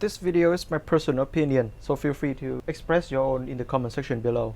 This video is my personal opinion, so feel free to express your own in the comment section below.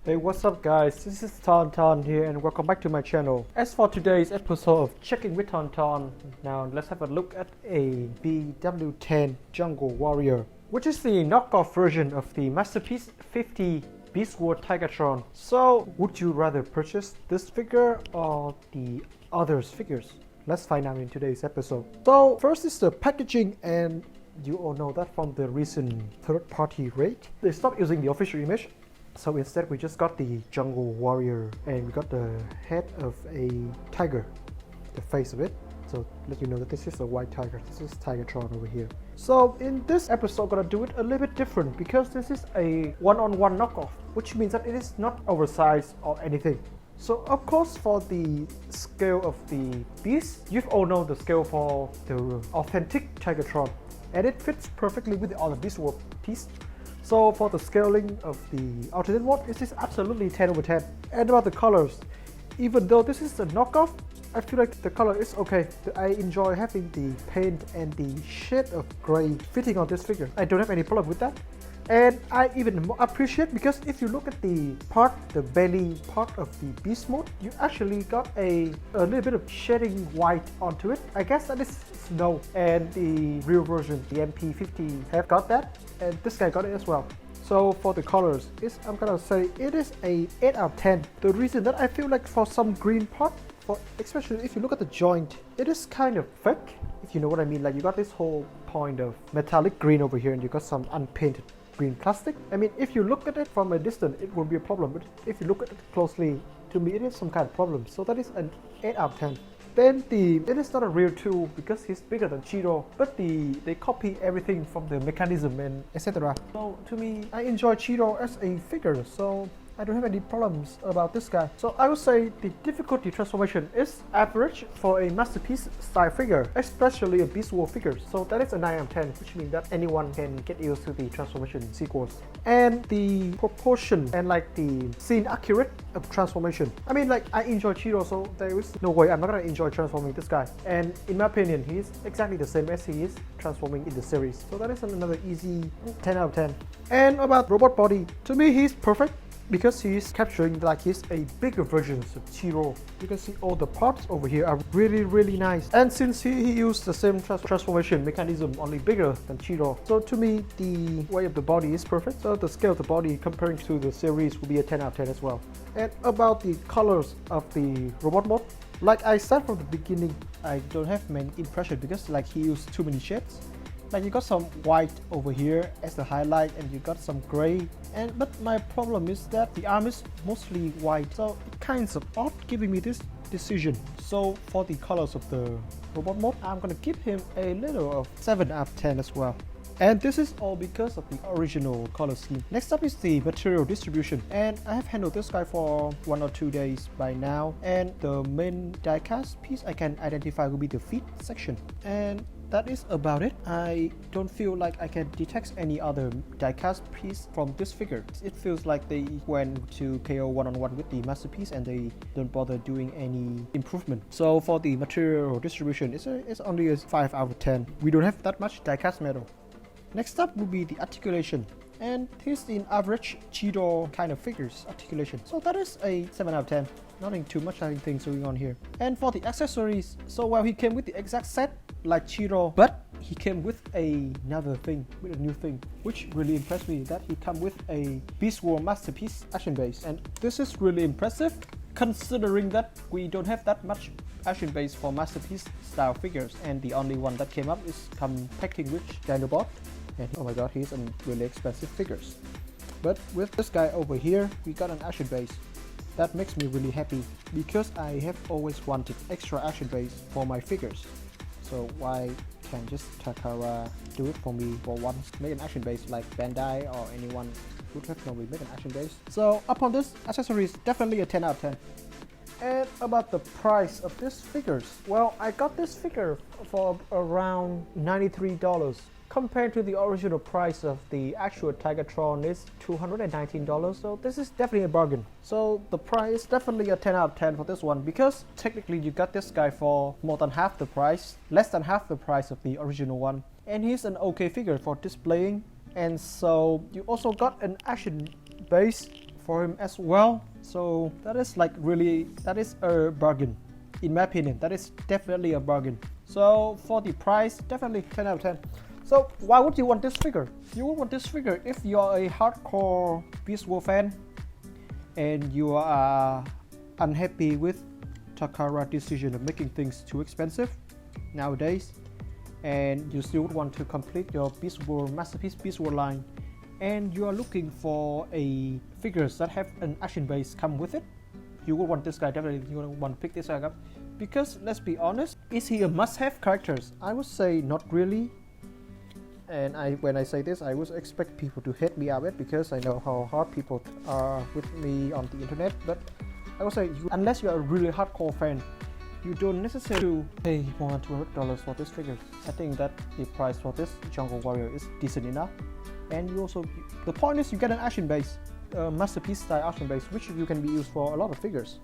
Hey, what's up guys, this is TonTon here and welcome back to my channel. As for today's episode of Checking with TonTon, now let's have a look at a BW10 Jungle Warrior, which is the knockoff version of the Masterpiece 50 Beast War Tigatron. So, would you rather purchase this figure or the others figures? Let's find out in today's episode. So, first is the packaging, and you all know that from the recent third-party rate. They stopped using the official image, so instead we just got the Jungle Warrior, and we got the head of a tiger, the face of it. So let you know that this is a white tiger. This is Tigatron over here. So in this episode, I'm gonna do it a little bit different because this is a one-on-one knockoff, which means that it is not oversized or anything. So of course, for the scale of the beast, you've all know the scale for the authentic Tigatron, and it fits perfectly with the other Beast War piece. So for the scaling of the alternate one, this is absolutely 10/10. And about the colors, even though this is a knockoff, I feel like the color is okay. I enjoy having the paint and the shade of gray fitting on this figure. I don't have any problem with that. And I even more appreciate, because if you look at the belly part of the beast mode, you actually got a little bit of shading white onto it. I guess that is snow, and the real version, the MP50, have got that, and this guy got it as well. So for the colors, I'm gonna say it is a 8 out of 10. The reason that I feel like for some green part, especially if you look at the joint, it is kind of fake, if you know what I mean. Like, you got this whole point of metallic green over here, and you got some unpainted green plastic. I mean, if you look at it from a distance, it won't be a problem, but if you look at it closely, to me it is some kind of problem. So that is an 8 out of 10. Then it is not a real tool because he's bigger than Cheeto, but they copy everything from the mechanism and etc. So to me, I enjoy Cheeto as a figure, so I don't have any problems about this guy. So I would say the difficulty transformation is average for a Masterpiece style figure, especially a Beast War figure. So that is a 9 out of 10, which means that anyone can get used to the transformation sequence. And the proportion and like the scene accurate of transformation. I mean, like, I enjoy Cheeto, so there is no way I'm not gonna enjoy transforming this guy. And in my opinion, he's exactly the same as he is transforming in the series. So that is another easy 10 out of 10. And about robot body, to me he's perfect, because he's capturing like he's a bigger version of Cheeto. You can see all the parts over here are really nice, and since he used the same transformation mechanism, only bigger than Cheeto, so to me the way of the body is perfect. So the scale of the body comparing to the series will be a 10 out of 10 as well. And about the colors of the robot mode, like I said from the beginning, I don't have many impression because like he used too many shades. Like, you got some white over here as the highlight, and you got some gray, but my problem is that the arm is mostly white, so it kinds of odd giving me this decision. So for the colors of the robot mode, I'm gonna give him a little of 7 out of 10 as well. And this is all because of the original color scheme. Next up is the material distribution, and I have handled this guy for 1 or 2 days by now, and the main diecast piece I can identify will be the feet section, and that is about it. I don't feel like I can detect any other diecast piece from this figure. It feels like they went to KO one-on-one with the Masterpiece and they don't bother doing any improvement. So for the material distribution, it's only a 5 out of 10. We don't have that much diecast metal. Next up will be the articulation, and here's the average Cheeto kind of figures articulation. So that is a 7 out of 10. Nothing too much things going on here. And for the accessories, so while he came with the exact set like Cheeto, but he came with another thing, with a new thing, which really impressed me, that he come with a Beast War Masterpiece action base. And this is really impressive, considering that we don't have that much action base for Masterpiece style figures, and the only one that came up is come packing with Dinobot. And oh my god, he's a really expensive figures. But with this guy over here, we got an action base. That makes me really happy, because I have always wanted extra action base for my figures. So why can't just Takara do it for me for once? Make an action base like Bandai or anyone would have normally made an action base. So upon this, accessories definitely a 10 out of 10. And about the price of this figures, well, I got this figure for around $93. compared to the original price of the actual Tigatron is $219, so this is definitely a bargain. So the price is definitely a 10 out of 10 for this one, because technically you got this guy for more than half the price, less than half the price of the original one, and he's an okay figure for displaying. And so you also got an action base for him as well, so that is like really, that is a bargain. In my opinion, that is definitely a bargain. So for the price, definitely 10 out of 10. So why would you want this figure? You would want this figure if you're a hardcore Beast Wars fan and you are unhappy with Takara's decision of making things too expensive nowadays, and you still would want to complete your Beast Wars Masterpiece Beast Wars line, and you are looking for a figures that have an action base come with it. You would want this guy, definitely you would want to pick this guy up, because let's be honest, is he a must-have character? I would say not really. And when I say this, I would expect people to hate me out, because I know how hard people are with me on the internet. But I would say, unless you are a really hardcore fan, you don't necessarily pay more than $200 for this figure. I think that the price for this Jungle Warrior is decent enough. And you also, the point is you get an action base, masterpiece style action base, which you can be used for a lot of figures.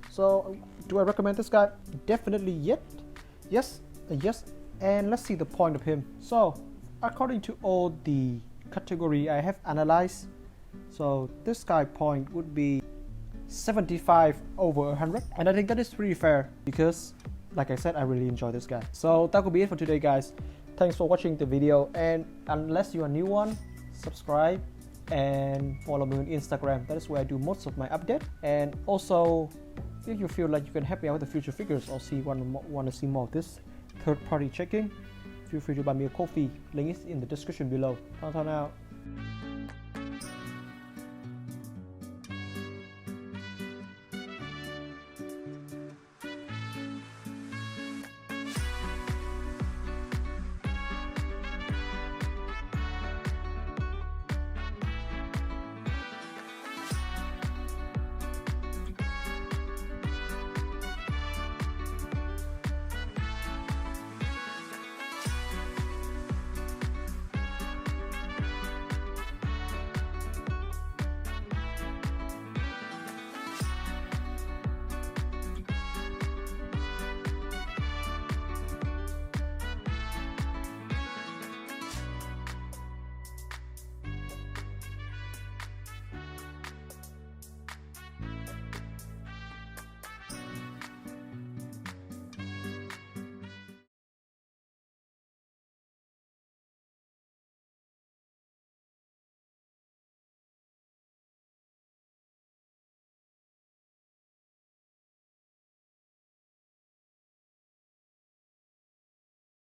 So do I recommend this guy? Definitely yes. And let's see the point of him. So according to all the category I have analyzed, so this guy point would be 75 over 100, and I think that is pretty fair, because like I said, I really enjoy this guy. So that could be it for today, guys. Thanks for watching the video, and unless you're a new one, subscribe and follow me on Instagram. That is where I do most of my update. And also, if you feel like you can help me out with the future figures, or want to see more of this third-party checking, feel free to buy me a coffee. Link is in the description below. TonTon out.